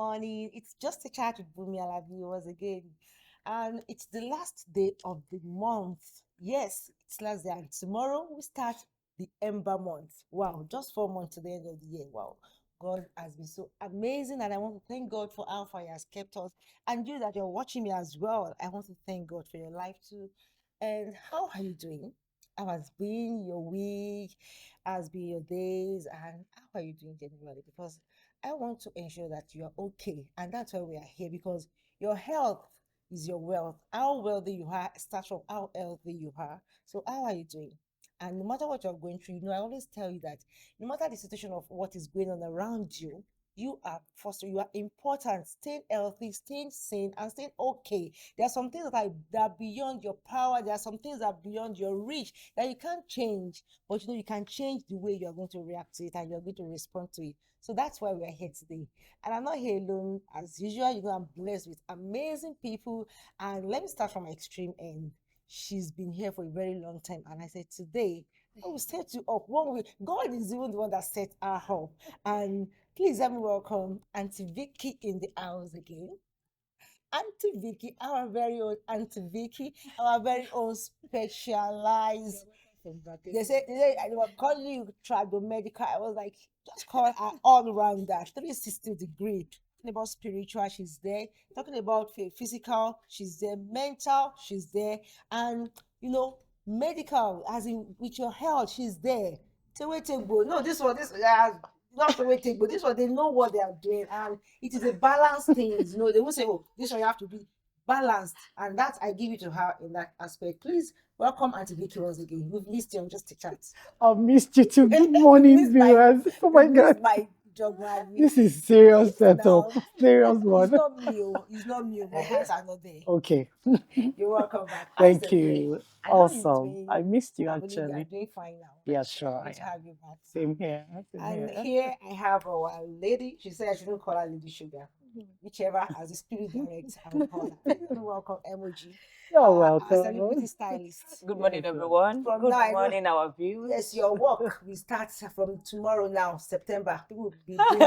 morning. It's just a chat with Bumi Alabi once again. And it's the last day of the month. Yes, it's last day. And tomorrow we start the Ember month. Wow, just 4 months to the end of the year. Wow. God has been so amazing, and I want to thank God for how far He has kept us. And you that you're watching me as well, I want to thank God for your life too. And how are you doing? How has been your week? Has been your days? And how are you doing generally? Because I want to ensure that you are okay. And that's why we are here, because your health is your wealth. How wealthy you are starts from how healthy you are. So, how are you doing? And no matter what you're going through, I always tell you that no matter the situation of what is going on around you, you are first, you are important. Staying healthy, staying sane, and staying okay. There are some things that are beyond your power. There are some things that are beyond your reach that you can't change. But you can change the way you are going to react to it and you're going to respond to it. So that's why we are here today. And I'm not here alone. As usual, I'm blessed with amazing people. And let me start from my extreme end. She's been here for a very long time. And I said, today, I will set you up one way. God is even the one that set her up. And please let me welcome Auntie Vicky in the house again. Auntie Vicky, our very own Auntie Vicky, our very own specialized. They say I was calling you tradomedical. I was like, just call her all rounder, 360-degree. Talking about spiritual, she's there. Talking about physical, she's there. Mental, she's there. And medical, as in with your health, she's there. Tewetebo. No, not Tewetebo. This one, they know what they are doing, and it is a balanced thing. They won't say, "Oh, this one you have to be balanced," and that I give it to her in that aspect. Please welcome Auntie Vicky once again. We've missed you on Just a Chat. I've missed you too. Good morning, viewers. Oh my God. My This is serious setup. Now, Serious it's one. not me. It's not me. My hands are not there. Okay. You're welcome back. How's Thank the day? you. I know you're Awesome. doing. I missed you I believe you are actually. doing fine now. Yeah, sure. Good to have you back. Same here. Same And here. here I have our lady. She said I shouldn't call her Lady Sugar. Whichever, as the spirit directs, I will call her. Please welcome Emoji, You're our welcome. celebrity stylist. Good morning, Yes, everyone. From Good now, I know- morning, our viewers. Yes, your work will start from tomorrow now, September. People will be bringing.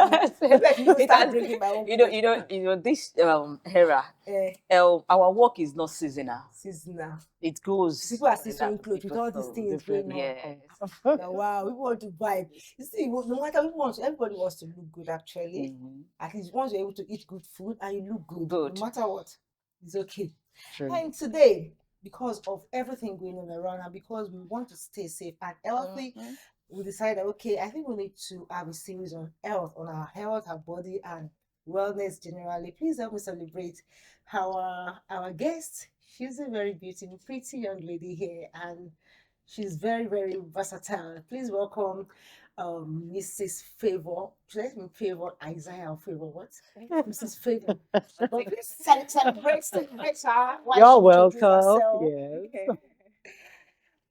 Maybe I should start bringing my own. This era, our work is not seasonal. Seasonal. It goes. People are still sewing clothes with all these things going on. Yes. Now, wow, we want to vibe. You see, no matter everybody wants to look good actually. At least once you're able to eat good food and you look good. No matter what, it's okay. True. And today, because of everything going on around and because we want to stay safe and healthy, we decided, okay, I think we need to have a series on health, on our health, our body, and wellness generally. Please help me celebrate our guest. She's a very beautiful, pretty young lady here, and she's very, very versatile. Please welcome Mrs. Favor. Let me favor Isaiah or Favor what? Mrs. Favor. But please celebrate her. You're welcome. Yes.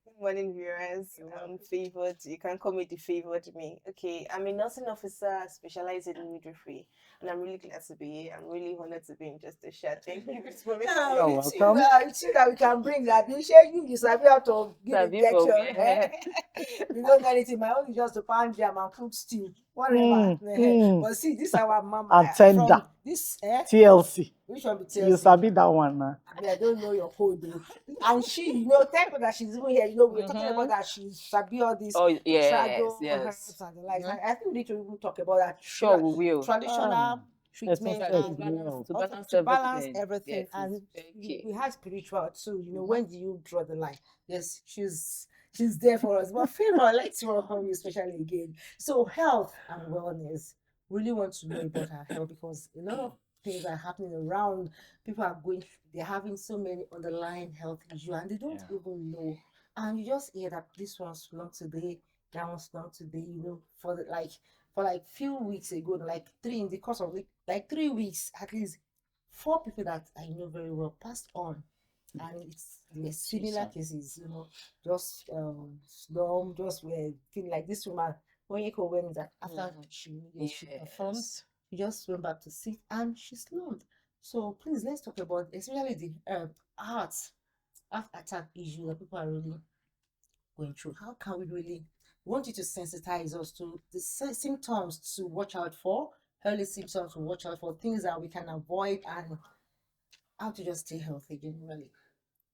Good morning, viewers. I'm favored. You can call me the favored me. Okay, I'm a nursing officer specializing in midwifery, and I'm really glad to be here. I'm really honored to be in Just a Chat. Thank you for me. You're welcome. It's you that we can bring that. You share you sabi how to give a lecture. We don't know anything. My own is just to pound jam and cook stew. Whatever. But see, this is our mama. And tender. This TLC. Which one be TLC? You sabi that one now. I don't know your code though. And she, thank God that she's even here. We're talking about that she's sabi all this Yes. herbs and the likes. I think we need to even talk about that. Sure, we will. Traditional treatment To balance everything. Yes, and we have spiritual too. When do you draw the line? Yes, she's there for us. But Favor, let's welcome you especially again. So health and wellness. Really want to know about our health because a lot of things are happening around. People are they're having so many underlying health issues and they don't even know. And you just hear that this one's not today, that one's not today, for few weeks ago, in the course of 3 weeks, at least 4 people that I know very well passed on. And they're similar cases, just slum, just were feeling like this woman when you went that after she performed, she just went back to sit and she slummed. So please let's talk about especially the heart attack issue that people are really going through. How can we really want you to sensitize us to the symptoms to watch out for early symptoms to watch out for, things that we can avoid, and how to just stay healthy generally.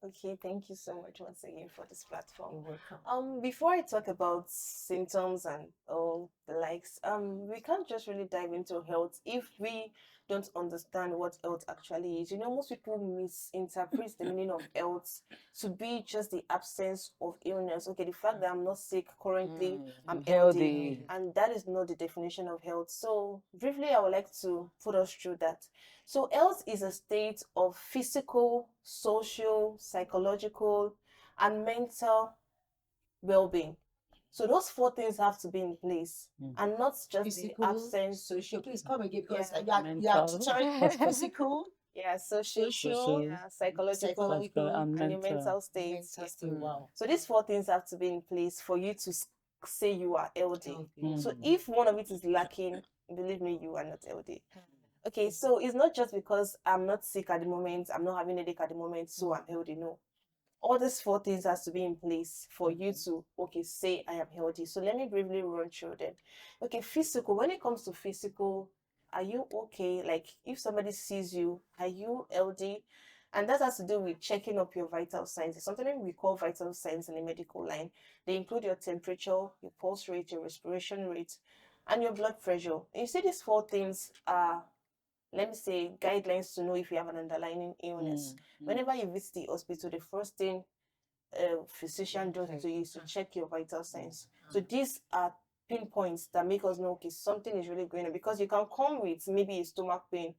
Okay, thank you so much once again for this platform. You're welcome. Before I talk about symptoms and all the likes, we can't just really dive into health if we don't understand what health actually is. You know, most people misinterpret the meaning of health to be just the absence of illness. Okay, the fact that I'm not sick currently, I'm healthy, and that is not the definition of health. So, briefly, I would like to put us through that. So, health is a state of physical, social, psychological, and mental well-being. So those four things have to be in place, and not just Physical, the absence. social. Please come again, because Yeah. you are Mental. tutoring physical, Yeah, social, social, yeah, psychological, psychological, and and your mental state. mental Yeah. state. Wow. So these four things have to be in place for you to say you are healthy. Healthy. So if one of it is lacking, believe me, you are not healthy. Okay, so it's not just because I'm not sick at the moment, I'm not having a headache at the moment, so I'm healthy. No. All these four things has to be in place for you to say I am healthy. So let me briefly run through them. Okay, physical. When it comes to physical, are you okay? Like if somebody sees you, are you healthy? And that has to do with checking up your vital signs. It's something we call vital signs in the medical line. They include your temperature, your pulse rate, your respiration rate, and your blood pressure. And you see, these four things are, let me say, guidelines to know if you have an underlying illness. Whenever you visit the hospital, the first thing a physician does to you is to check your vital signs. So these are pinpoints that make us know, okay, something is really going on, because you can come with maybe a stomach pain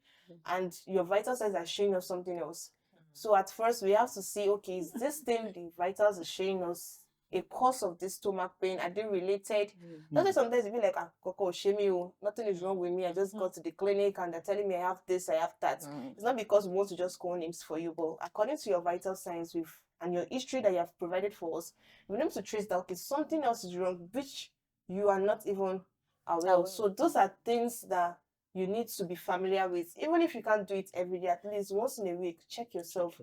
and your vital signs are showing us something else. So at first we have to see, okay, is this thing the vitals is showing us a cause of this stomach pain? Are they related? That's why sometimes you be like, Coco, shame you, nothing is wrong with me. I just got to the clinic and they're telling me I have this, I have that. It's not because we want to just call names for you, but according to your vital signs and your history that you have provided for us, we're able to trace that, okay, something else is wrong, which you are not even aware of. So those are things that you need to be familiar with. Even if you can't do it every day, at least once in a week, check yourself.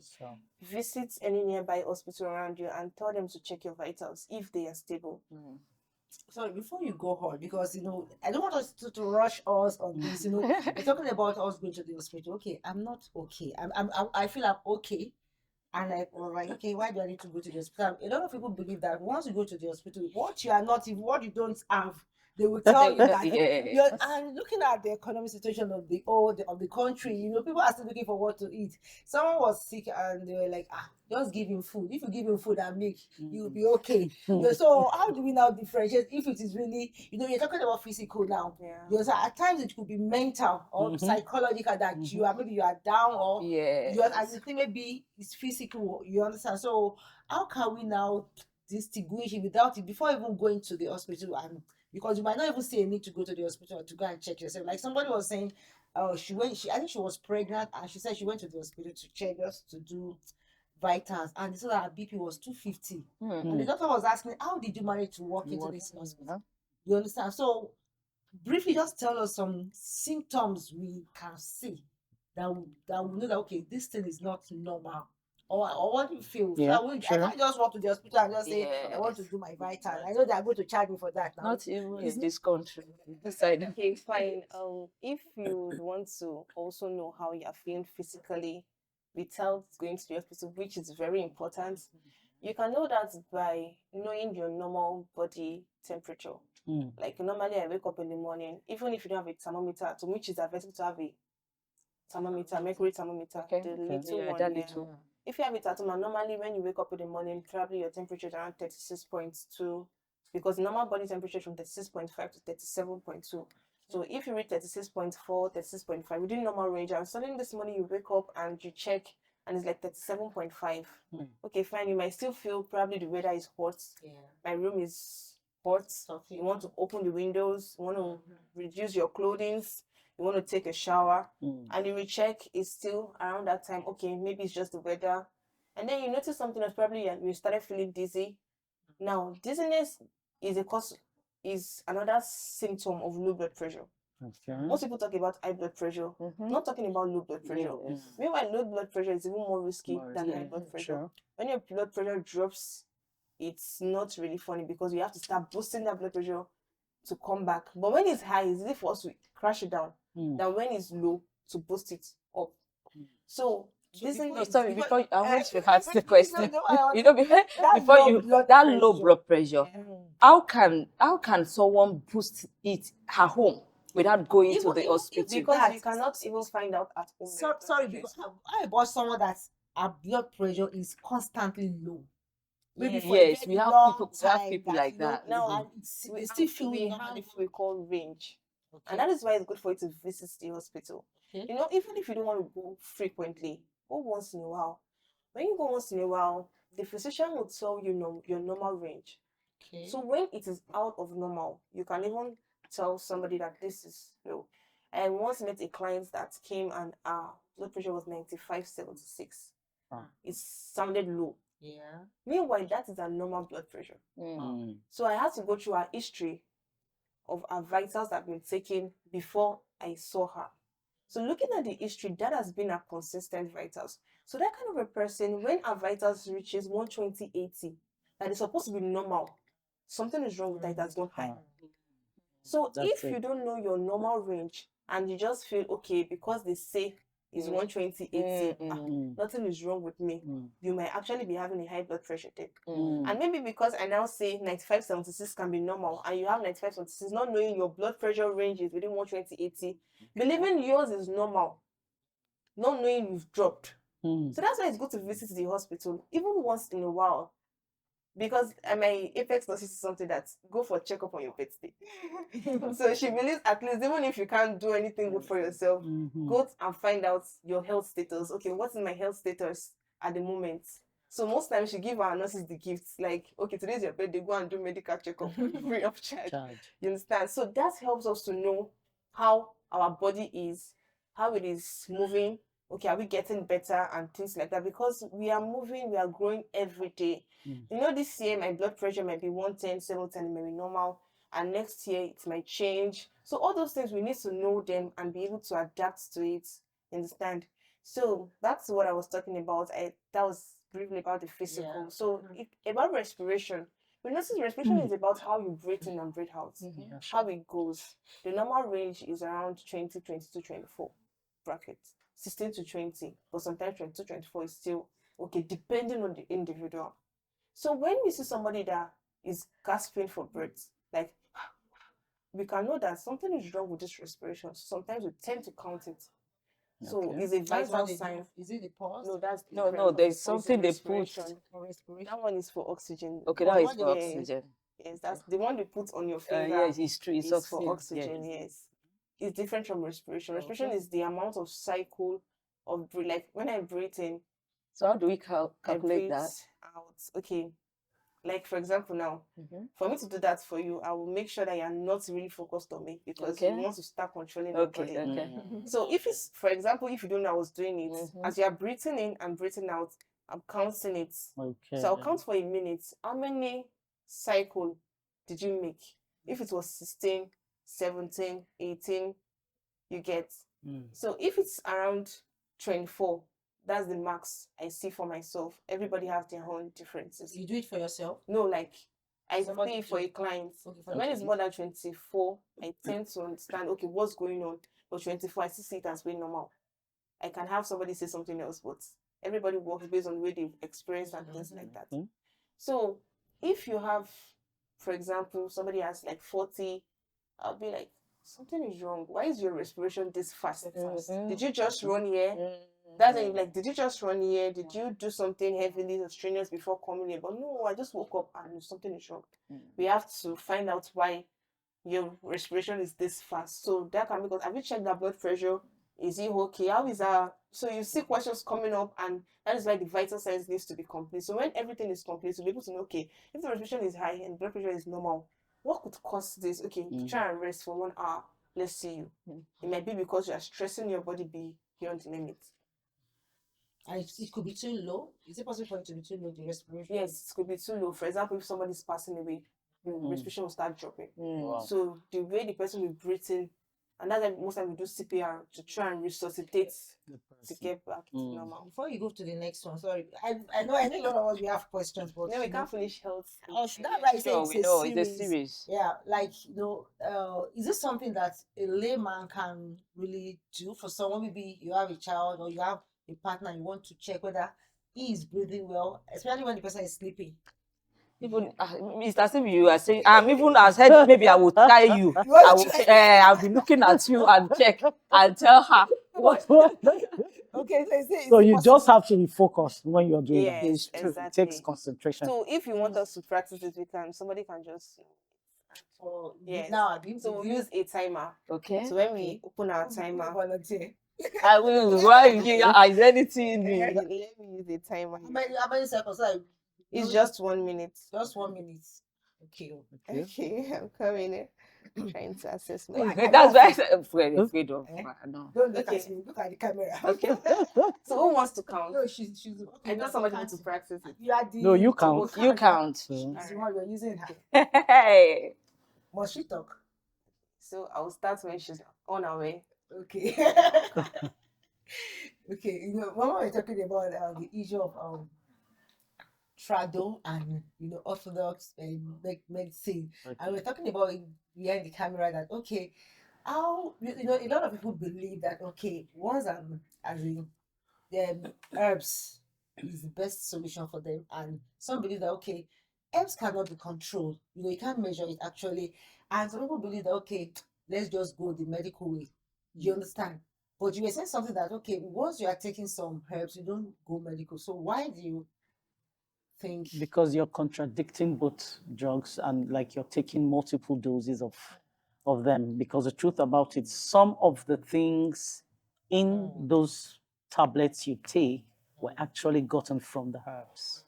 Visit any nearby hospital around you and tell them to check your vitals if they are stable. Sorry, before you go on, because I don't want us to rush us on this. We're talking about us going to the hospital. Okay, I'm not okay. I feel I'm okay. And like, okay, why do I need to go to the hospital? A lot of people believe that once you go to the hospital, what you are not, if what you don't have, they will tell you that. And looking at the economic situation of the country, people are still looking for what to eat. Someone was sick and they were like, just give him food. If you give him food and milk, you'll be okay. So how do we now differentiate if it is really, you're talking about physical now. Yeah. So at times it could be mental or psychological, that maybe you are down, or and you think maybe it's physical. You understand? So how can we now distinguish it without it before even going to the hospital? And because you might not even see a need to go to the hospital to go and check yourself. Like somebody was saying, I think she was pregnant and she said she went to the hospital to check, just to do vitals, and they saw that her BP was 250. And the doctor was asking, how did you manage to walk into this hospital? You understand? So briefly, just tell us some symptoms we can see that we know that, okay, this thing is not normal. Or what do you feel? Yeah, So I sure. can't just walk to the hospital and just say, I want to do my vital. I know they are going to charge me for that now. Not even in this country. Okay, fine. If you want to also know how you are feeling physically without going to the hospital, which is very important, you can know that by knowing your normal body temperature. Like normally I wake up in the morning, even if you don't have a thermometer at home, which is advisable to have a thermometer, mercury thermometer, the little one. That little. If you have it at home, and normally when you wake up in the morning, probably your temperature is around 36.2, because normal body temperature is from 36.5 to 37.2. So if you reach 36.4, 36.5, within normal range, and suddenly this morning you wake up and you check and it's like 37.5. Okay, fine. You might still feel probably the weather is hot. My room is hot. You want to open the windows, you want to reduce your clothing, you want to take a shower, and you recheck, it's still around that time. Okay, maybe it's just the weather. And then you notice something else, probably you started feeling dizzy. Now, dizziness is another symptom of low blood pressure. Most people talk about high blood pressure, not talking about low blood pressure. Meanwhile, low blood pressure is even more risky than high blood pressure. When your blood pressure drops, it's not really funny, because you have to start boosting that blood pressure to come back. But when it's high, it's easy for us to crash it down than when it's low to boost it up. So this No, sorry, before I want to ask the question. You know, before low you blood that low pressure. blood pressure, how can someone boost it at home without going to the hospital? Because you cannot even find out at home. Sorry, because I about someone that our blood pressure is constantly low. Maybe for a Yes, very we have long people time like you know, that. Now and they still feel we normal. have what we call range. Okay. And that is why it's good for you to visit the hospital. Okay. You know, even if you don't want to go frequently, go once in a while. When you go once in a while, the physician will tell you your normal range. Okay. So when it is out of normal, you can even tell somebody that this is low. I once met a client that came and blood pressure was 95/76. It sounded low. Yeah. Meanwhile, that is a normal blood pressure. So I had to go through her history of her vitals that have been taken before I saw her. So looking at the history, that has been a consistent vitals. So that kind of a person, when her vitals reaches 120/80, that is supposed to be normal, something is wrong with that, it has gone high. So if you don't know your normal range and you just feel okay because they say it's 120/80, nothing is wrong with me, you might actually be having a high blood pressure then. And maybe because I now say 95/76 can be normal and you have 95/76, not knowing your blood pressure range is within 120/80, believing yours is normal, not knowing you've dropped. So that's why it's good to visit the hospital even once in a while. Because my apex nurse is something that go for checkup on your birthday. So she believes at least even if you can't do anything good for yourself, go and find out your health status. Okay, what's in my health status at the moment? So most times she give our nurses the gifts like, okay, today's your birthday, go and do medical checkup free of charge. You understand? So that helps us to know how our body is, how it is moving. Okay, are we getting better and things like that? Because we are moving, we are growing every day. You know, this year my blood pressure might be 110, 710, maybe normal, and next year it might change. So all those things we need to know them and be able to adapt to it. Understand? So that's what I was talking about. That was briefly about the physical. Yeah. So about respiration. We notice respiration is about how you breathe in and breathe out, how it goes. The normal range is around 20, 22, 24 bracket, 16 to 20, but sometimes 22, 24 is still okay, depending on the individual. So when we see somebody that is gasping for breath, like we can know that something is wrong with this respiration. Sometimes we tend to count it. So it's a vital sign. Is it the pause? No, that's No, different. there's It's something they put. respiration. For respiration? That one is for oxygen. Okay, But that is what for they- oxygen. Yes, that's the one they put on your finger. Yes, it's true. It's is for oxygen. oxygen. Yes, it's different from respiration. Respiration Okay. is the amount of cycle of breath. Like when I breathe in, So how do we I calculate breathe that? out. Okay, like for example now, for me to do that for you, I will make sure that you're not really focused on me because you Okay. want to start controlling your Okay, body. okay. So if it's, for example, if you don't know I was doing it, as you're breathing in and breathing out, I'm counting it. Okay. So I'll count for a minute. How many cycle did you make? If it was 16, 17, 18, you get. So if it's around 24, that's the max I see for myself. Everybody has their own differences. You do it for yourself? No, like I Somebody see for a client. Okay, for When it's more than 24, I tend to understand, okay, what's going on. But 24, I still see it as being normal. I can have somebody say something else, but everybody works based on the way they've experienced and things like that. So if you have, for example, somebody has like 40, I'll be like, something is wrong. Why is your respiration this fast? Did you just run here? That's it. Like, did you just run here? Did you do something heavily or strenuous before coming here? But no, I just woke up and something is wrong. We have to find out why your respiration is this fast. So that can be because, have you checked that blood pressure? Is it okay? How is that? So you see questions coming up, and that is why the vital signs needs to be complete. So when everything is complete, you'll be able to know, okay, if the respiration is high and blood pressure is normal, what could cause this? Okay, try and rest for 1 hour. Let's see you. It might be because you are stressing your body beyond the limit. It could be too low. Is it possible for it to be too low, the respiration? Yes, it could be too low. For example, if somebody is passing away, the respiration will start dropping. Wow. So the way the person will breathe in And that's why most times we do CPR to try and resuscitate to get back to normal. Before you go to the next one, sorry, I know a lot of us we have questions, but Then we can't finish health. oh, that's why I say Sure, it's we a know series. it's a series. Yeah, like is this something that a layman can really do for someone? Maybe you have a child or you have a partner, you want to check whether he is breathing well, especially when the person is sleeping. Even it's as if you are saying, even as head, maybe I will try you. I will, I'll be looking at you and check and tell her what. Okay, So you just have to be focused when you're doing that. Yes, It exactly. takes concentration. So if you want us to practice it, somebody can just yes. Now so we use a timer. Okay. So when we open our timer, volunteer. I will. Why is anything in me? let me use a timer. How many seconds? It's just 1 minute. Just 1 minute. Okay. Okay, I'm coming in. Trying to assess my. That's why I said I'm afraid of. No. Don't look at me. Look at the camera. Okay. So who wants to count? No, she's. Okay, I thought somebody wants to practice it. You are the. No, you count. You count. She's the one you're using her. Hey. Must she talk? So I will start when she's on her way. Okay. Okay. You know, when we're talking about the issue of trado and orthodox medicine, and we're talking about it behind the camera that how a lot of people believe that once as in herbs is the best solution for them, and some believe that herbs cannot be controlled, you can't measure it actually, and some people believe that let's just go the medical way. You understand? But you were saying something that once you are taking some herbs you don't go medical, so why do you think? Because you're contradicting both drugs and like you're taking multiple doses of them. Because the truth about it, some of the things in those tablets you take were actually gotten from the herbs.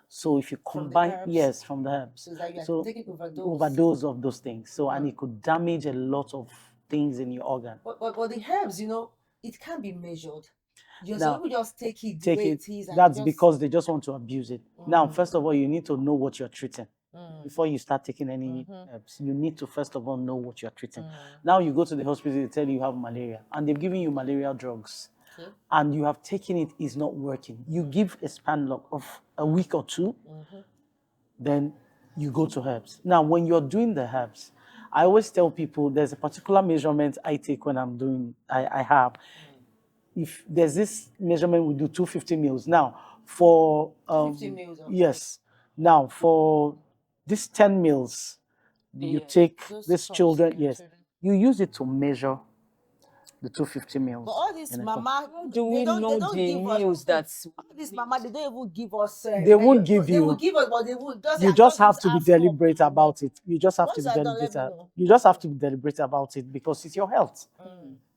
So if you combine, yes, from the herbs. So it's like So taking overdose of those things. So and it could damage a lot of things in your organ. But the herbs, it can be measured. Now, people just take it. That's because they just want to abuse it. Now, first of all, you need to know what you're treating. Before you start taking any herbs, you need to first of all know what you're treating. Now you go to the hospital, they tell you have malaria, and they've given you malaria drugs, and you have taken it, is not working. You give a span of a week or two, then you go to herbs. Now, when you're doing the herbs, I always tell people there's a particular measurement I take when I'm doing, I have. If there's this measurement, we do 250 mils. Now, for 50 mils. Yes. Now, for this 10 mils, you take these children, you use it to measure the 250 mils. But all this mama, do we know the news that all this mama, they don't even give us. They won't give They you. will give us, but they will. You just have to be deliberate about it. You just have to be deliberate. You just have to be deliberate about it because it's your health.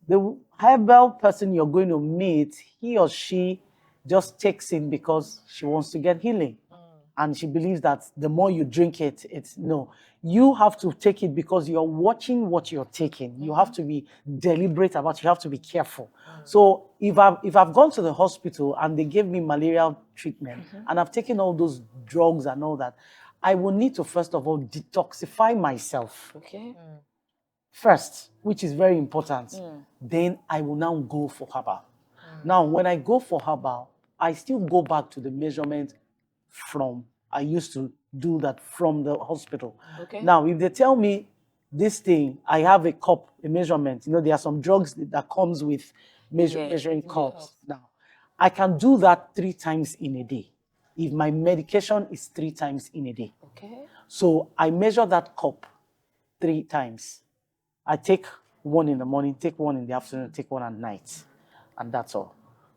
The herbal person you're going to meet, he or she just takes it because she wants to get healing. And she believes that the more you drink it, it's no. You have to take it because you're watching what you're taking. You have to be deliberate about it. You have to be careful. So if I've gone to the hospital and they gave me malaria treatment and I've taken all those drugs and all that, I will need to first of all detoxify myself. okay? First, which is very important, then I will now go for herbal. Now, when I go for herbal, I still go back to the measurement from, I used to do that from the hospital. Okay. Now, if they tell me this thing, I have a cup, a measurement, there are some drugs that comes with measuring cups. Now, I can do that 3 times in a day. If my medication is 3 times in a day. Okay. So I measure that cup 3 times. I take one in the morning, take one in the afternoon, take one at night. And that's all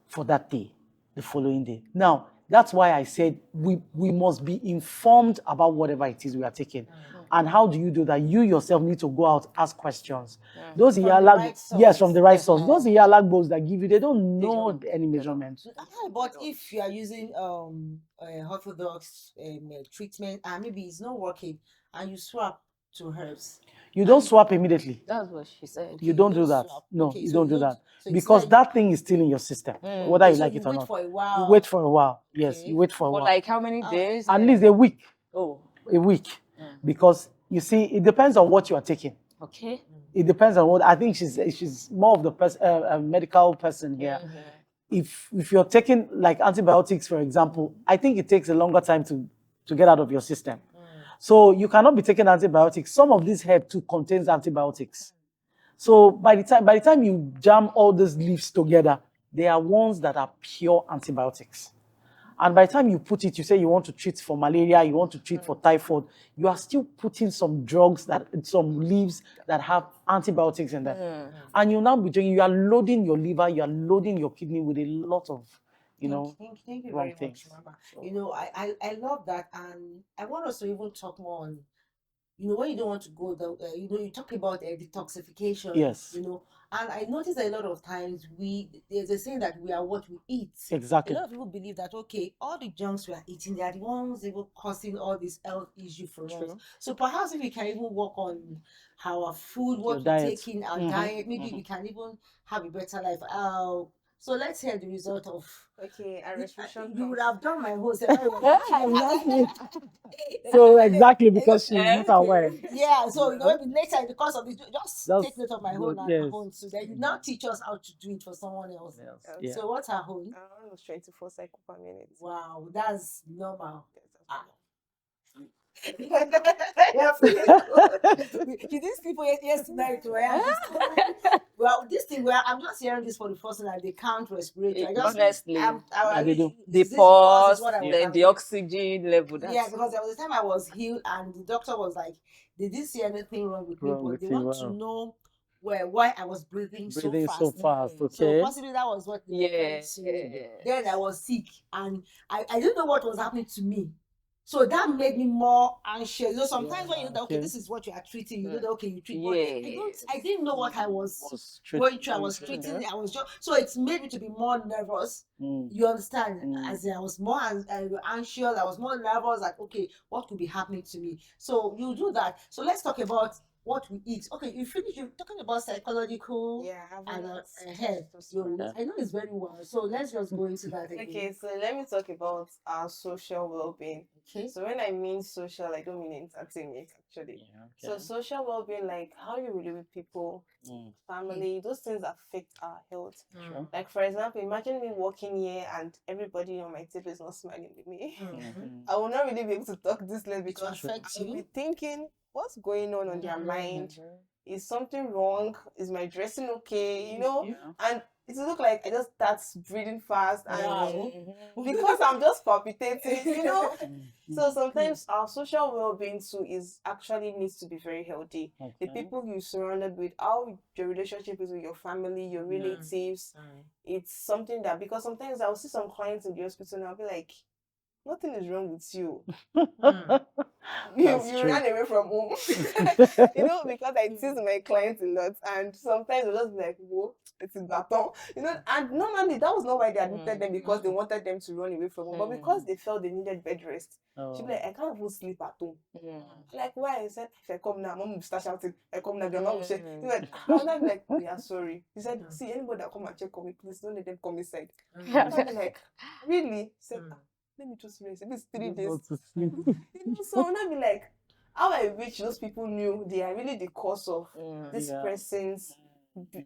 for that day, the following day. Now, that's why I said we must be informed about whatever it is we are taking. And how do you do that? You yourself need to go out, ask questions. Those from the right source. Those Iyalagbos that give you, they don't know any measurements. But if you are using orthodox treatment and maybe it's not working and you swap to herbs, you don't swap immediately. That's what she said. You don't do that. Swap. No, you don't do that. So because that thing is still in your system, whether you like it or not. For a while. You wait for a while. Yes, you wait for a while. Like how many days? At least a week. Oh. A week. Because you see, it depends on what you are taking. Okay. it depends on what. I think she's more of the a medical person here. If you're taking like antibiotics, for example, I think it takes a longer time to get out of your system. So you cannot be taking antibiotics. Some of this herb too contains antibiotics. So by the time you jam all these leaves together, they are ones that are pure antibiotics. And by the time you put it, you say you want to treat for malaria, you want to treat for typhoid, you are still putting some drugs, some leaves that have antibiotics in them. And you now be doing, you are loading your liver, you are loading your kidney with a lot of, thank you very much, Mama. I love that, and I want us to even talk more on, when you don't want to go, you talk about detoxification. Yes. And I notice a lot of times there's a saying that we are what we eat. Exactly. A lot of people believe that, okay, all the junks we are eating, they are the ones even causing all this health issue for us. So perhaps if we can even work on our food, what we're taking, our diet, maybe we can even have a better life. So let's hear the result of. Okay, a restriction. You would have done my whole exactly. So exactly, because she's not aware. Yeah, so maybe later because of it, just take note of my own and home. So then you now teach us how to do it for someone else. Yeah. So what's her home? Almost 24 cycles per minute. Wow, that's normal. These people yesterday, well, this thing where I'm just hearing this for the first time, like they can't respirate. Honestly, the pause, then the oxygen level. Yeah, because there was a time I was healed, and the doctor was like, "They didn't see anything wrong with me, but they want to know why I was breathing so fast." Okay. So possibly that was what. Then I was sick, and I didn't know what was happening to me. So that made me more anxious. Sometimes when you know, okay, this is what you are treating, you know that, okay, you treat. But I didn't know what I was going through. I was treating. I was just, so it made me to be more nervous. You understand? As I was more anxious, I was more nervous. Like, okay, what could be happening to me? So you do that. So let's talk about what we eat. Okay, you finish. You're talking about psychological and health. I know it's very well. So let's just go into that again. Okay, so let me talk about our social well-being. Okay. So when I mean social, I don't mean entertainment actually. So social well-being, like how you relate with people, family, those things affect our health. Like for example, imagine me walking here and everybody on my table is not smiling with me. I will not really be able to talk this less because I will be thinking, what's going on their mind? Is something wrong? Is my dressing okay? And it look like I just start breathing fast and because I'm just palpitating, So sometimes our social well-being too needs to be very healthy. The people you surrounded with, how your relationship is with your family, your relatives, it's something that, because sometimes I'll see some clients in the hospital and I'll be like, nothing is wrong with you. You ran away from home. Because I tease my clients a lot, and sometimes they'll just be like, whoa, it's in baton. And normally that was not why they admitted them, because they wanted them to run away from home, but because they felt they needed bed rest. She'd be like, I can't even sleep at home. Like, why? I said, if I come now, mom will start shouting. I come now, grandma will say, I'm like, we are sorry. He said, see, anybody that come and check on me, please don't let them come inside. I'm like, really? He said, let me just rest. It's 3 days. So when I be like, how I wish those people knew they are really the cause of this person's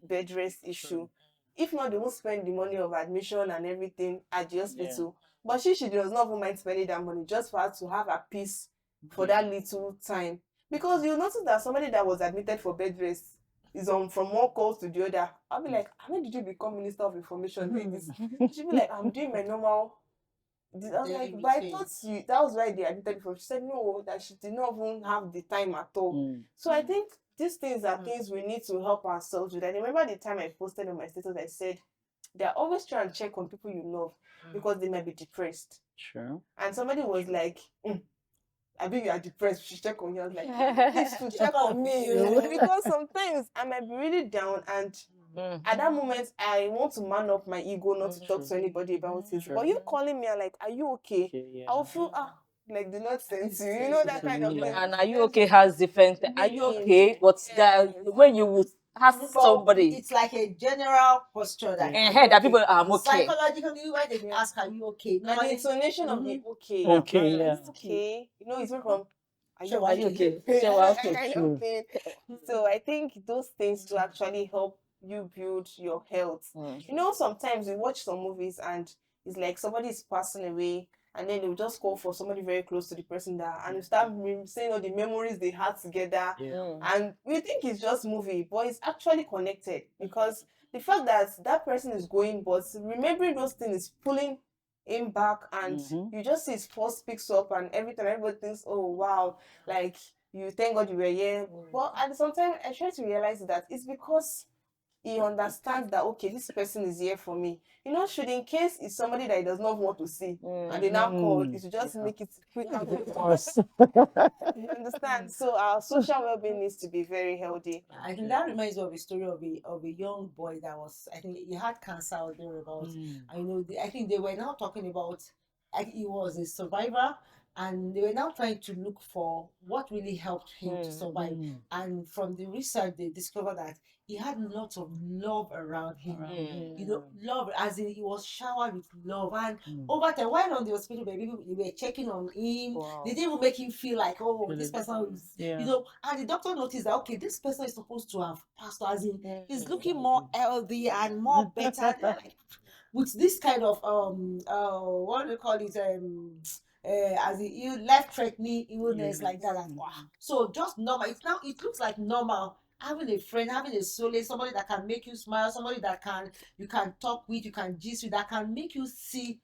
bed rest issue. If not, they won't spend the money of admission and everything at the hospital. But she does not even mind spending that money just for her to have a peace for that little time. Because you notice that somebody that was admitted for bed rest is on from one call to the other. I'll be like, when did you become Minister of Information doing this? She'll be like, I'm doing my normal. I was like, but I thought that was why they admitted before. She said no, that she did not even have the time at all. So I think these things are things we need to help ourselves with. I remember the time I posted on my status, I said, they're always trying to check on people you love because they might be depressed. Sure. And somebody was like, I think you are depressed, you should check on you. I was like, please to check on me. Because sometimes I might be really down, and at that moment I want to man up my ego not to talk to anybody about it. But you calling me and like, are you okay? I'll feel like the Lord sent you, that kind of thing. And are you okay has different. Are you okay? What's that when you would ask somebody? It's like a general posture that that people are okay. Psychologically, when they ask, are you okay? And the intonation of the okay. Okay, yeah. Okay. It's from Are Sure, you are okay? you okay? That Sure, okay. kind True. of thing. So I think those things to actually help you build your health. You know, sometimes we watch some movies and it's like somebody is passing away, and then they'll just call for somebody very close to the person that, and you start saying all the memories they had together, and we think it's just movie, but it's actually connected, because the fact that that person is going, but remembering those things is pulling him back, and you just see his pulse picks up, and every time everybody thinks, oh wow, like you thank God you were here. But at the same time, I try to realize that it's because he understands that, okay, this person is here for me. You know, should in case it's somebody that he does not want to see, and they now call, you should just make it quick and Of good. course. You understand? So our social well-being needs to be very healthy. I think that reminds me of a story of a young boy that was, I think he had cancer or thereabouts. I know I think they were now talking about, I think he was a survivor, and they were now trying to look for what really helped him to survive. And from the research, they discovered that he had lots of love around him. You know, love, as in he was showered with love. And over time, while on the hospital, people they were checking on him. Wow. They didn't even make him feel like, oh, Really this person is, Yeah. you know. And the doctor noticed that, okay, this person is supposed to have passed, as in he's looking more healthy and more better. They're like, with this kind of what do you call it, as in life-threatening illness like that. Like, wow. So just normal. It's now, it looks like normal. Having a friend, having a soul, somebody that can make you smile, somebody that you can talk with, you can gist with, that can make you see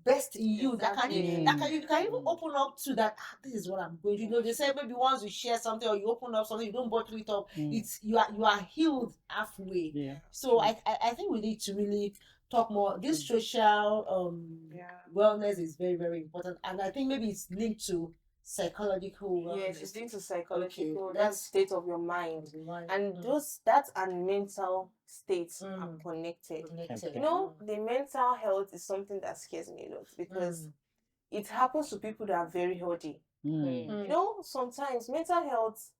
best in you, that can you can even open up to that. This is what I'm going to. You know, they say maybe once you share something or you open up something, you don't bottle it up. It's you are healed halfway. Yeah. So I think we need to really talk more. This social wellness is very, very important, and I think maybe it's linked to psychological wellness. Yes, it's linked to psychological. Okay, That's state of your mind, and that and mental states are connected. You know, the mental health is something that scares me a lot, because it happens to people that are very healthy. You know, sometimes mental health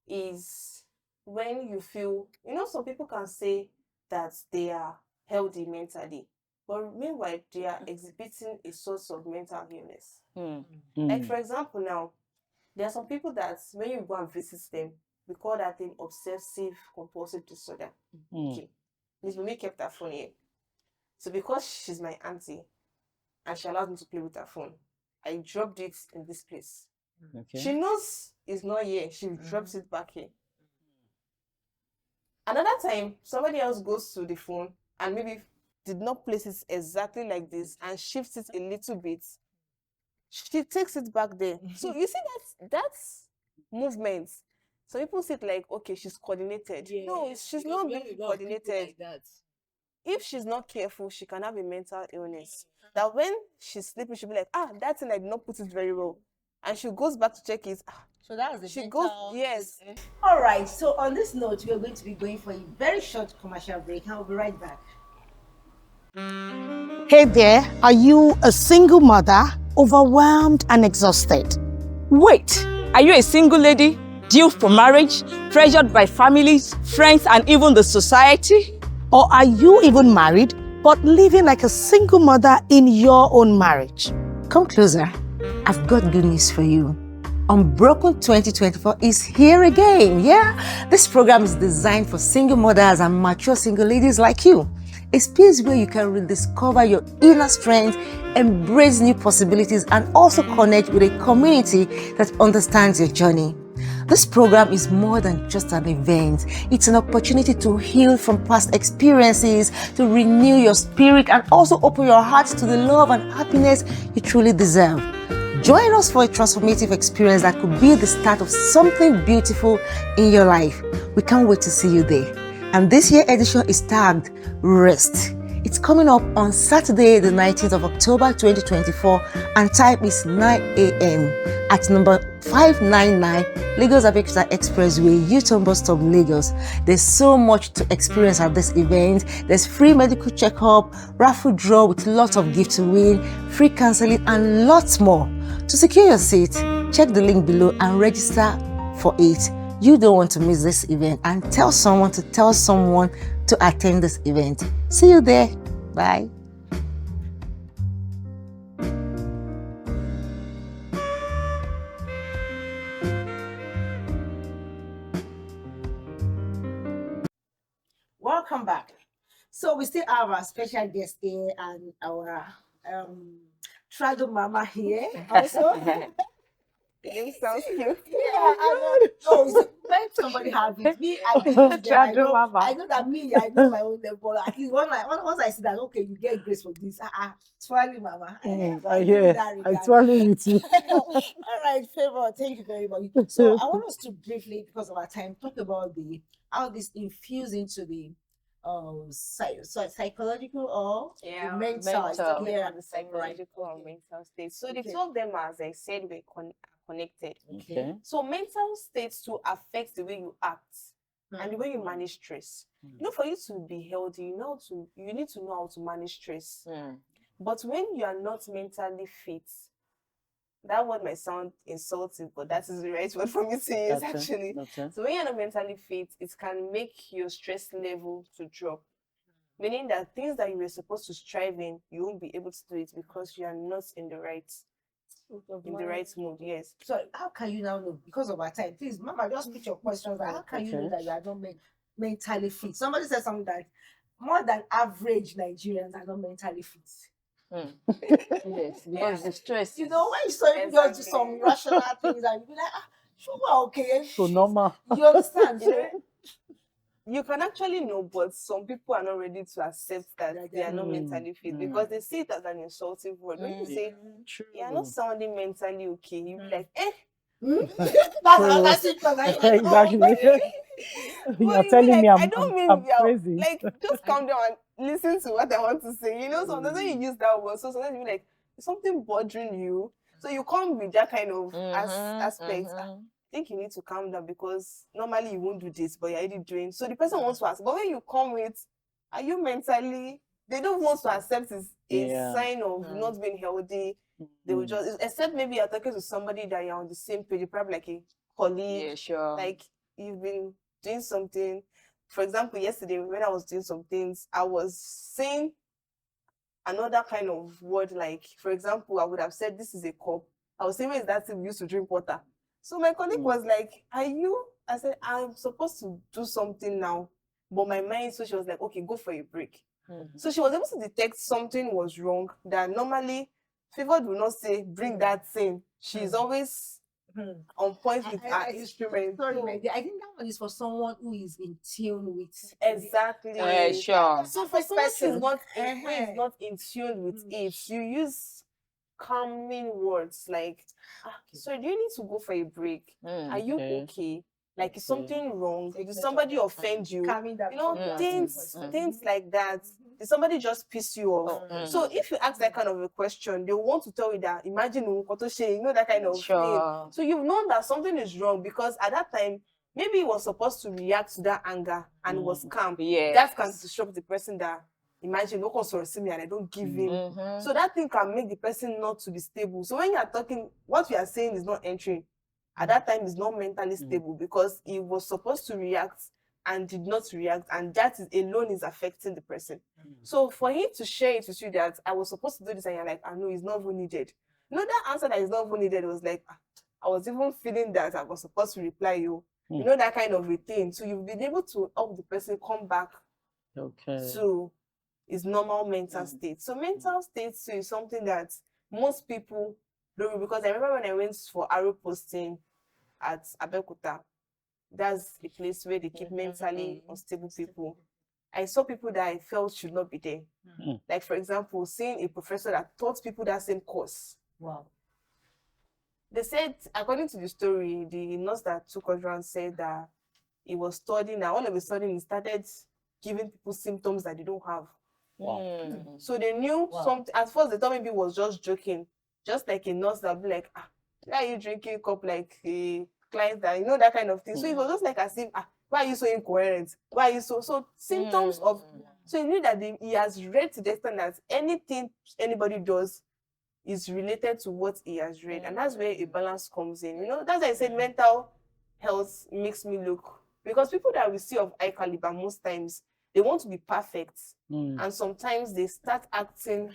is when you feel, you know, some people can say that they are healthy mentally, but meanwhile they are exhibiting a source of mental illness. Like, for example, now there are some people that when you go and visit them, we call that thing obsessive compulsive disorder. Okay, Miss Mimi kept her phone here, so because she's my auntie and she allows me to play with her phone, I dropped it in this place. She knows it's not here, she drops it back here. Another time, somebody else goes to the phone and maybe did not place it exactly like this and shifts it a little bit. She takes it back there. So you see that's movement. So people see it like, okay, she's coordinated. No, she's not being coordinated. Like If she's not careful, she can have a mental illness. That when she's sleeping, she'll be like, that thing I did not put it very well. And she goes back to check it. So that's the She mental. goes, yes. All right. So on this note, we are going to be going for a very short commercial break, and we'll be right back. Hey there, are you a single mother, overwhelmed and exhausted? Wait, are you a single lady, due for marriage, pressured by families, friends, and even the society? Or are you even married, but living like a single mother in your own marriage? Come closer. I've got good news for you. Unbroken 2024 is here again. Yeah, this program is designed for single mothers and mature single ladies like you. A space where you can rediscover your inner strength, embrace new possibilities, and also connect with a community that understands your journey. This program is more than just an event. It's an opportunity to heal from past experiences, to renew your spirit, and also open your heart to the love and happiness you truly deserve. Join us for a transformative experience that could be the start of something beautiful in your life. We can't wait to see you there. And this year's edition is tagged Rest. It's coming up on Saturday, the 19th of October 2024, and time is 9 a.m. at number 599 Lagos Abeokuta Expressway, U-turn bus stop, Lagos. There's so much to experience at this event. There's free medical checkup, raffle draw with lots of gifts to win, free counseling, and lots more. To secure your seat, check the link below and register for it. You don't want to miss this event, and tell someone to attend this event. See you there. Bye. welcome back. So we still have our special guest here and our Trado Mama here also. It sounds cute. Yeah, I know. No, when somebody have it, me, I believe them. Trado Mama. I know that me, I know my own level. At least once I see that, okay, you get grace for this. Swally Mama. I hear. I swallow with you. All right, Favor, thank you very much. So I want us to briefly, because of our time, talk about how this infuse into the psychological or the mental. mental. Yeah, The psychological and mental state. So the two of them, as I said, were connected. Okay. So mental states too affect the way you act and the way you manage stress. You know, for you to be healthy, you need to know how to manage stress. But when you are not mentally fit, that word might sound insulting, but that is the right word for me to use actually. So when you're not mentally fit, it can make your stress level to drop. Meaning that things that you were supposed to strive in, you won't be able to do it because you are not in the right mood. Yes. So how can you now know? Because of our time, please, Mama, just put your questions. Like, how can you know that you are not mentally fit? Somebody said something that more than average Nigerians are not mentally fit. Yes, because the stress. You know, when you saw him just do some rational things and you be like, sure, okay. So normal. You understand? You can actually know, but some people are not ready to accept that they are not mentally fit because they see it as an insulting word. When you say you are not sounding mentally okay, you be like, That's it. Exactly. You are telling me I'm crazy. Like, just calm down and listen to what I want to say. You know, sometimes when you use that word, so sometimes you be like, is something bothering you? So you come with that kind of aspect. I think you need to calm down because normally you won't do this, but you're already doing. So the person wants to ask, but when you come with, are you mentally? They don't want to accept it's a sign of not being healthy. They will just, except maybe you're talking to somebody that you're on the same page, probably like a colleague. Yeah, sure. Like you've been doing something. For example, yesterday when I was doing some things, I was saying another kind of word. Like, for example, I would have said, this is a cup. I was saying, where is that thing we used to drink water? So my colleague was like, are you? I said, I'm supposed to do something now. But my mind, so she was like, okay, go for a break. So she was able to detect something was wrong that normally Favor do not say, bring that thing. She's always on point with her instrument. Sorry, my dear. I think that one is for someone who is in tune with. Exactly. Sure. So for someone who is not in tune with it, you use calming words like, so do you need to go for a break? Are you okay? Like, is something wrong? Did somebody offend you? You know, things like that. Did somebody just piss you off? So if you ask that kind of a question, they want to tell you that, imagine, you know, that kind of thing. So you've known that something is wrong because at that time, maybe he was supposed to react to that anger and was calm. That can disrupt the person that, imagine, no one saw me and I don't give him. So that thing can make the person not to be stable. So when you are talking, what we are saying is not entering. At that time, is not mentally stable because he was supposed to react and did not react, and that is alone is affecting the person. So for him to share it with you that I was supposed to do this and you're like, I know it's not even needed. You know, that answer that is not even needed was like, I was even feeling that I was supposed to reply you. You know, that kind of a thing. So you've been able to help the person come back to his normal mental state. So mental state too is something that most people don't, because I remember when I went for arrow posting at Abeokuta, that's a place where they keep mentally unstable people. I saw people that I felt should not be there. Like, for example, seeing a professor that taught people that same course. Wow. They said, according to the story, the nurse that took us around said that he was studying, and all of a sudden he started giving people symptoms that they don't have. Wow. So they knew something. At first, they thought maybe he was just joking, just like a nurse that would be like, why are you drinking cup like a client that, you know, that kind of thing. So it was just like as if, why are you so incoherent? Why are you so symptoms of, so he knew that he has read to the extent that anything anybody does is related to what he has read. And that's where a balance comes in. You know, that's why I said mental health makes me look, because people that we see of high caliber, most times, they want to be perfect. And sometimes they start acting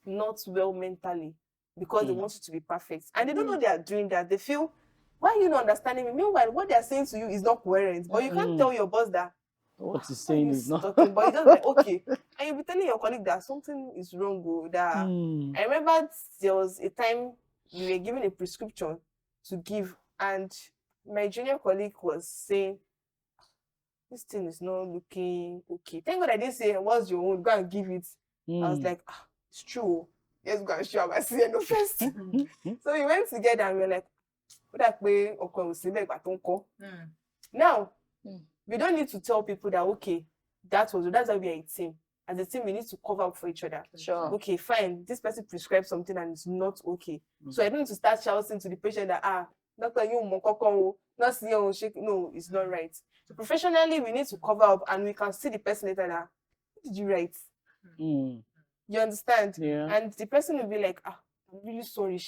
not well mentally because they want you to be perfect. And they don't know they are doing that. They feel, why are you not understanding me? Meanwhile, what they are saying to you is not coherent. But you can't tell your boss that What he's Why are saying you is not. talking? But it's just like, okay. And you'll be telling your colleague that something is wrong. That I remember there was a time we were given a prescription to give, and my junior colleague was saying, this thing is not looking okay. Thank God I didn't say, what's your own? Go and give it. I was like, it's true. Let's go and show my CNO first. So we went together and we were like, now, we don't need to tell people that, okay, that's why we are a team. As a team, we need to cover up for each other. Sure. Okay, fine. This person prescribed something and it's not okay. So I don't need to start shouting to the patient that, doctor, you not see you shake. No, it's not right. So professionally, we need to cover up and we can see the person later that, what did you write? You understand? Yeah. And the person will be like, I'm really sorry.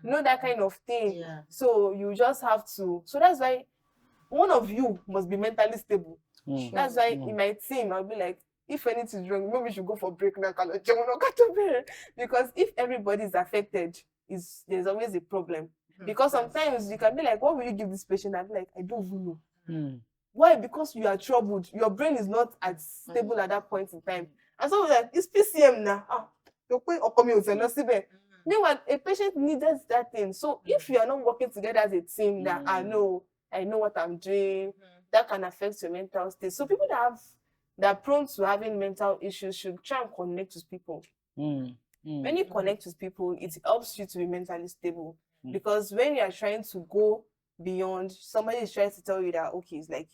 You know, that kind of thing. Yeah. So you just have to. So that's why one of you must be mentally stable. That's why in my team, I'll be like, if anything is wrong, maybe we should go for break now. Because if everybody is affected, there's always a problem. Because sometimes you can be like, what will you give this patient? I'll be like, I don't even know. Why? Because you are troubled. Your brain is not as stable at that point in time. And so like, it's PCM now. Meanwhile, a patient needs that thing. So if you are not working together as a team, that I know what I'm doing, that can affect your mental state. So people that are prone to having mental issues should try and connect with people. When you connect with people, it helps you to be mentally stable. Because when you are trying to go beyond, somebody is trying to tell you that, okay, it's like,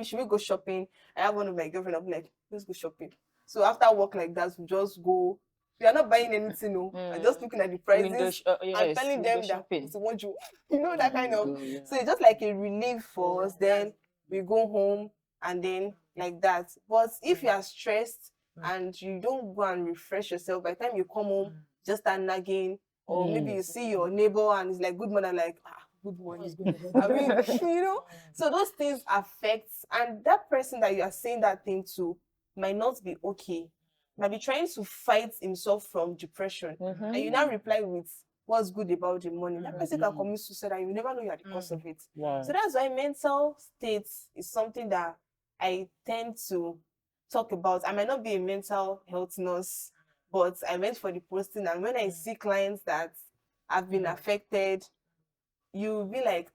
should we go shopping? I have one of my girlfriends, I'm like, let's go shopping. So after work like that, we just go. We are not buying anything, no. I'm just looking at the prices and telling them that it's what you know, that kind of. So it's just like a relief for us. Then we go home and then like that. But if you are stressed and you don't go and refresh yourself, by the time you come home, just start nagging, or maybe you see your neighbor and it's like, good morning, like, good morning. I mean, you know, so those things affect, and that person that you are saying that thing to might not be okay. Might be trying to fight himself from depression. And you now reply with what's good about the money. That person can commit suicide and you never know you are the cause of it. Wow. So that's why mental state is something that I tend to talk about. I might not be a mental health nurse, but I went for the posting, and when I see clients that have been affected, you'll be like,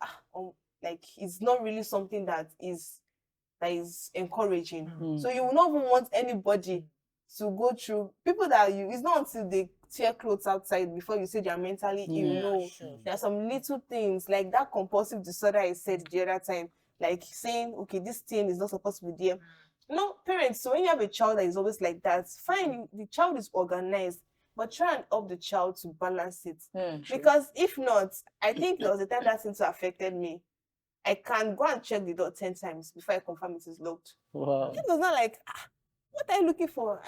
like it's not really something that is encouraging. So you will not even want anybody to go through. People that it's not until they tear clothes outside before you say they are mentally ill. No, there are some little things like that compulsive disorder I said the other time, like saying, okay, this thing is not supposed to be there. No, parents, so when you have a child that is always like that, fine, the child is organized, but try and help the child to balance it. Because if not, I think there was a time that thing affected me. I can go and check the door 10 times before I confirm it is locked. Wow. It was not like, what are you looking for?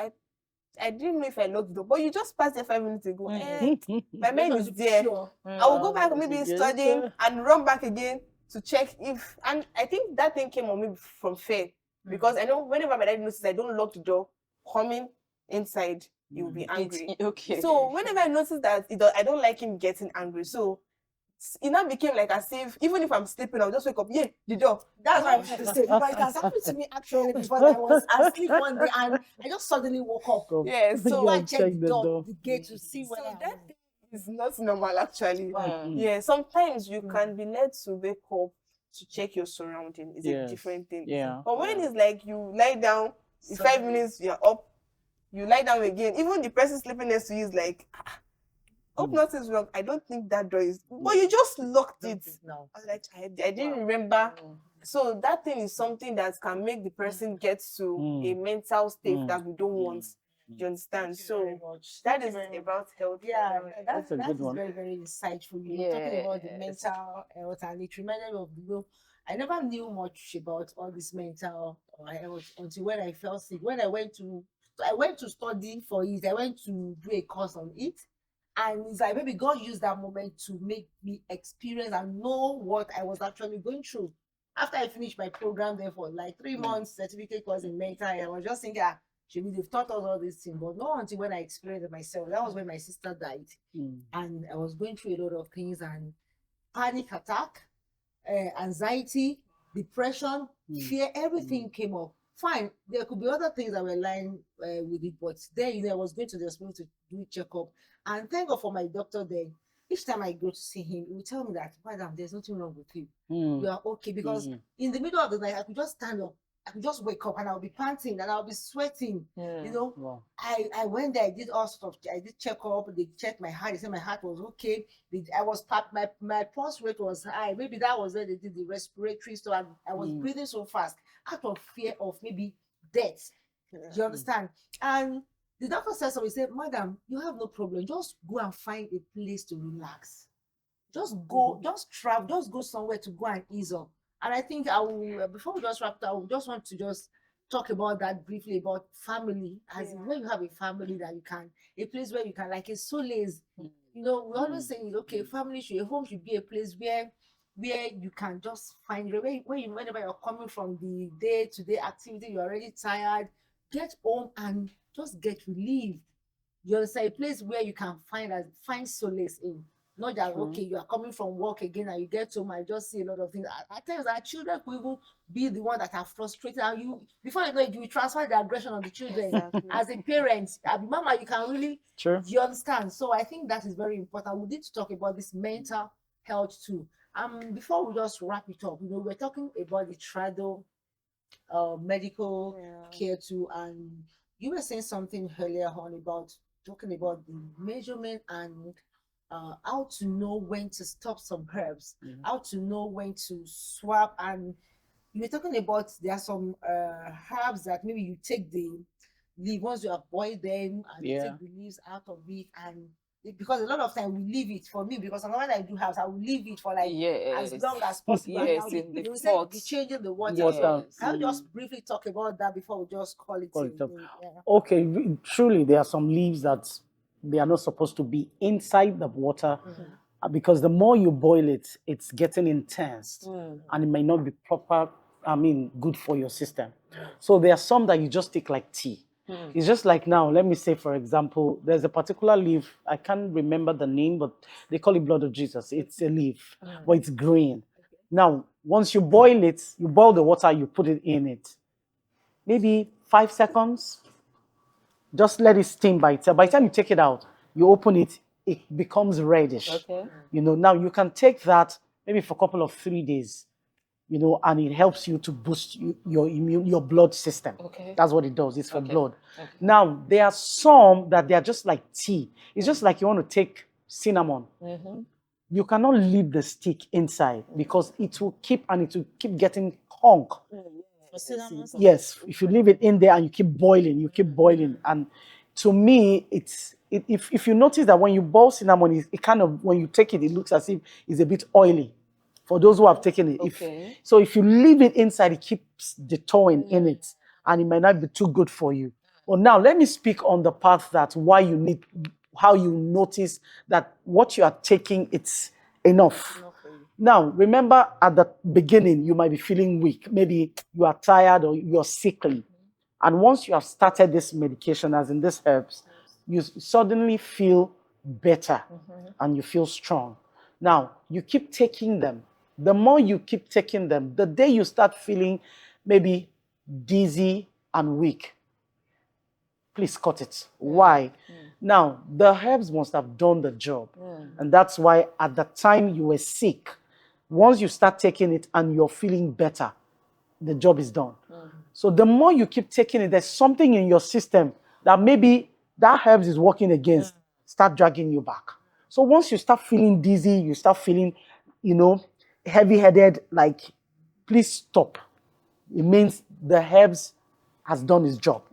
I didn't know if I locked the door, but you just passed there 5 minutes ago. My mind is there. I will go back, maybe studying, and run back again to check if. And I think that thing came on me from fear, because I know whenever my dad notices I don't lock the door, coming inside, he will be angry. Okay. So whenever I notice that I don't like him getting angry, so it now became like as if even if I'm sleeping, I'll just wake up. Yeah, the door. That's what I was trying to say. Because it has happened to me actually before. I was asleep one day and I just suddenly woke up. Yeah, so I checked the door, the gate to see so whether that thing is not normal actually. Yeah, sometimes you can be led to wake up to check your surrounding. It's a different thing. Yeah. But when it's like you lie down, in 5 minutes you're up, you lie down again. Even the person sleeping next to you is like, hope nothing's wrong. I don't think that door is. But you just locked it. I was like, I didn't remember. So that thing is something that can make the person get to a mental state that we don't want. You understand? So that is about health. Yeah, that's a good one. Very, very insightful. You're talking about the mental health, and it reminded me of I never knew much about all this mental health until when I fell sick. When I went to study for it. I went to do a course on it. And it's like maybe God used that moment to make me experience and know what I was actually going through. After I finished my program there for like 3 months, certificate course in mental health, I was just thinking, they've taught us all these things, but not until when I experienced it myself. That was when my sister died. And I was going through a lot of things, and panic attack, anxiety, depression, fear, everything came up. Fine, there could be other things that were lying with it, but then I was going to the hospital to do checkup, and thank God for my doctor. Then each time I go to see him, he will tell me that, madam, there's nothing wrong with you. You are okay, because in the middle of the night I could just stand up, I could just wake up, and I'll be panting and I'll be sweating. Wow. I went there, I did all sorts of, I did check up, they checked my heart, they said my heart was okay. I was my pulse rate was high. Maybe that was where they did the respiratory, so I was breathing so fast out of fear of maybe death. You understand? And the doctor said so. He said, madam, you have no problem. Just go and find a place to relax. Just go, just travel, just go somewhere to go and ease up. And I think I will, before we just wrap up, I would just want to just talk about that briefly, about family. As in, when you have a family that you can, a place where you can, like a solace. We always say, okay, family should, a home should be a place where you can just find whenever you're coming from the day-to-day activity, you're already tired, get home and just get relieved. You understand? A place where you can find solace in. Not that okay, you are coming from work again and you get home and just see a lot of things. At times our children could even be the one that are frustrated, and you, before you know it, you transfer the aggression on the children. As a parent, mama, you can really, you understand? So I think that is very important. We need to talk about this mental health too. Before we just wrap it up, we're talking about the trado medical care too, and you were saying something earlier on about talking about the measurement and how to know when to stop some herbs, how to know when to swap. And you were talking about there are some herbs that maybe you take the leaf, once you have boiled them, and you take the leaves out of it, and because a lot of time we leave it, for me, because when I do herbs, I will leave it for like as long as possible. Yes, and in the say pot. be changing the water. Yes. Can you just briefly talk about that before we just call it up? Okay, truly there are some leaves that they are not supposed to be inside the water, because the more you boil it, it's getting intense, and it may not be good for your system. So there are some that you just take like tea. It's just like now, let me say, for example, there's a particular leaf, I can't remember the name, but they call it blood of Jesus. It's a leaf, but it's green. Now, once you boil it, you boil the water, you put it in it. Maybe 5 seconds, just let it steam by itself. By the time you take it out, you open it, it becomes reddish. Okay. Now you can take that maybe for a couple of 3 days, and it helps you to boost your blood system. Okay. That's what it does. It's for blood. Okay. Now, there are some that they are just like tea. It's just like you want to take cinnamon. You cannot leave the stick inside because it will keep getting hunk. Yes, if you leave it in there and you keep boiling. And to me, if you notice that when you boil cinnamon, it kind of, when you take it, it looks as if it's a bit oily. For those who have taken it. So if you leave it inside, it keeps detouring in it, and it might not be too good for you. Well, now let me speak on the part that how you notice that what you are taking, it's enough. Now, remember at the beginning, you might be feeling weak. Maybe you are tired or you're sickly. And once you have started this medication, as in these herbs, you suddenly feel better and you feel strong. Now, you keep taking them. The more you keep taking them, the day you start feeling maybe dizzy and weak, please cut it. Why? Now, the herbs must have done the job. And that's why at the time you were sick, once you start taking it and you're feeling better, the job is done. So the more you keep taking it, there's something in your system that maybe that herbs is working against, start dragging you back. So once you start feeling dizzy, you start feeling, heavy-headed, like, please stop. It means the herbs has done its job.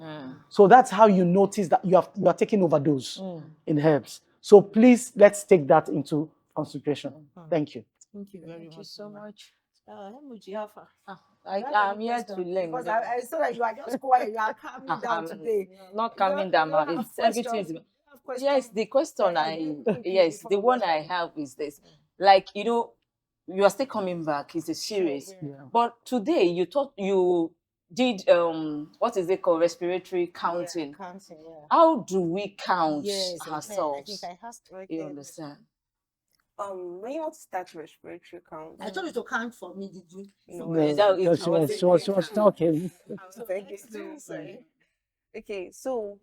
So that's how you notice that you are taking overdose in herbs. So please, let's take that into consideration. Thank you. Thank you very much. Thank you so much. I'm here to learn. Because I saw that you are just quiet. You are calming down today. Not calming down. It's everything. Yes, the question the one I have is this. Like, you are still coming back. It's a series. But today you did what is it called? Respiratory counting. How do we count ourselves? I think I have to. You understand? When you want to start respiratory count, I told you to count for me, did you? no, No, that is- she was talking. sorry. Okay, so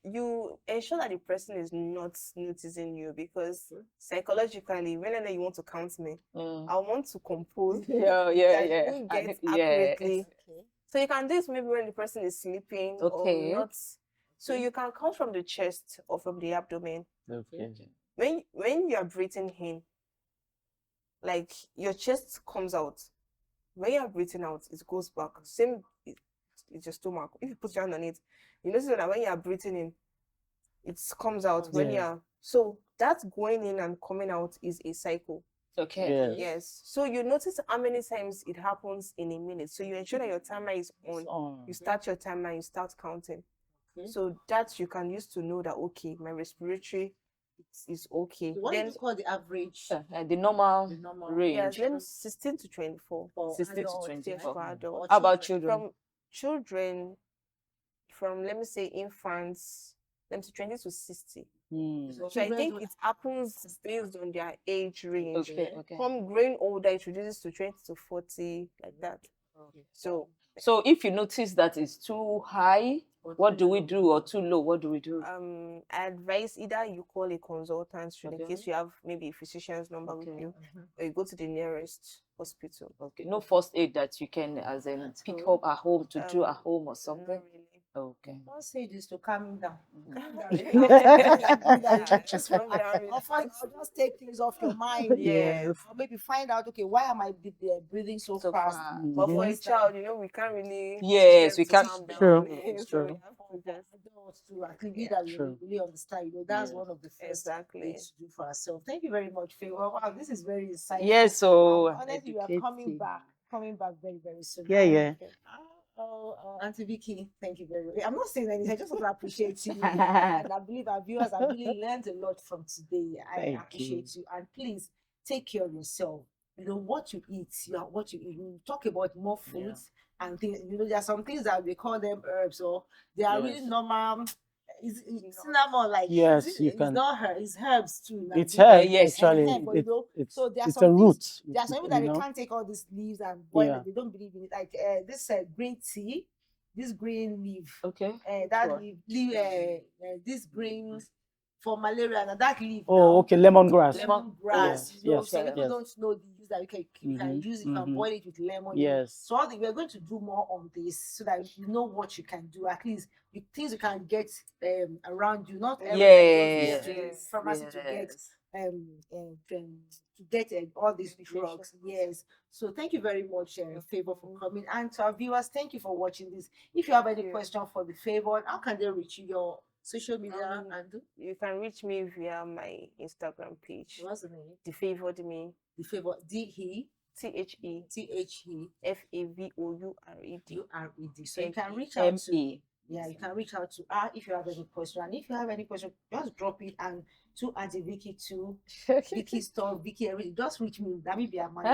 you ensure that the person is not noticing you, because psychologically, whenever you want to count me, I want to compose Yeah, that yeah. you get Yeah. accurately. So you can do this maybe when the person is sleeping Okay. or not. So you can count from the chest or from the abdomen. Okay. When you are breathing in, like your chest comes out. When you are breathing out, it goes back. Same, it's your stomach. If you put your hand on it, you notice that when you are breathing in, it comes out. When you Yeah. are, so that going in and coming out is a cycle. Okay. Yes. Yes. So you notice how many times it happens in a minute. So you ensure that your timer is on. You start your timer, you start counting. So that you can use to know that, okay, my respiratory is okay. So what Then is called the average? The normal range. yes, let me 16 to 24. For 16 to adults, 24. Yes, for adults. How about children? From children, from let me say infants, let me say 20 to 60. So I children think don't- it happens based on their age range. Okay. From growing older, it reduces to 20 to 40, like that. So So if you notice that it's too high, what do we do? Or too low, what do we do? I advise either you call a consultant in Okay. case you have maybe a physician's number with Okay. you, or you go to the nearest hospital. Okay. No first aid that you can as in pick up at home to do at home or Not something. really. Okay. Don't say this to calm him down. Just calm down, relax. Often I'll just take things off your mind. Yes. Or maybe find out, okay, why am I breathing so So fast? far. But for a Yes. child, we can't really Yes, teach them we to can't- calm down. True, So true. we have to just Adults too, I think we that we True. really understand. That's Yeah. one of the first Exactly. things to do for ourselves. Thank you very much, Faye. Wow, this is very insightful. Yes, so And honestly, we are coming educating. back very, very soon. Yeah, yeah. Auntie Vicky, thank you very much. I'm not saying anything, I just want to appreciate you. And I believe our viewers have really learned a lot from today. I Thank appreciate you. And please take care of yourself. What you eat, what you eat. We talk about more foods and things. There are some things that we call them herbs, or they are really Yes. normal. It's cinnamon, like Yes, it's, you it's can. not herb, it's herbs too. Like It's this. herb, yes. actually. But, so there are It's some a things- root. There are some people that they can't take all these leaves and boil it. They don't believe in it. Like this green tea, this green leaf, Okay. that Sure. this green for malaria, and that leaf. Oh, now, okay, lemongrass. lemongrass. Yes, Some yes, people yes. don't know the use that you can use it. You can mhm. boil it with lemon. Yes. So we're going to do more on this so that you know what you can do. At least things you can get around you. Not everybody goes to the Yes. pharmacy to get all these drugs. Yes. So thank you very much, Favor, for coming. And to our viewers, thank you for watching this. If you have any question for the Favor, how can they reach you? Your social media handle? You can reach me via my Instagram page. What's the name? The Favored Me. The Favor THE FAVOURED. So you can reach out to ME. you can reach out to her if you have any question. And if you have any question, just drop it, and to Auntie Vicky too. Vicky Store, Vicky everything. Just reach me. That may be a man.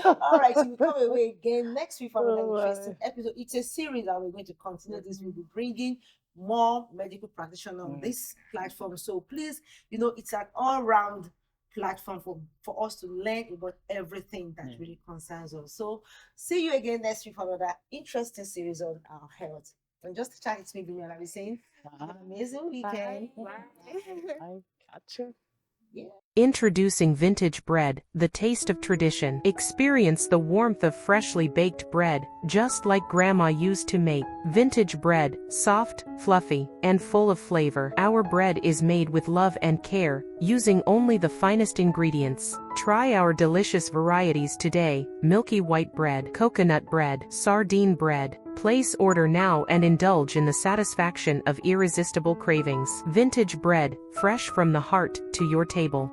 All right, so we come away again next week for another interesting episode. It's a series that we're going to continue. This will be bringing more medical practitioners on this platform. So please, it's an all-round platform for us to learn about everything that really concerns us. So see you again next week for another interesting series on our health. And just to chat, it's me, Binyala, be saying, have an amazing weekend. I gotcha. Introducing vintage bread, the taste of tradition. Experience the warmth of freshly baked bread, just like Grandma used to make. Vintage bread, soft, fluffy, and full of flavor. Our bread is made with love and care, using only the finest ingredients. Try our delicious varieties today: milky white bread, coconut bread, sardine bread. Place order now and indulge in the satisfaction of irresistible cravings. Vintage bread, fresh from the heart to your table.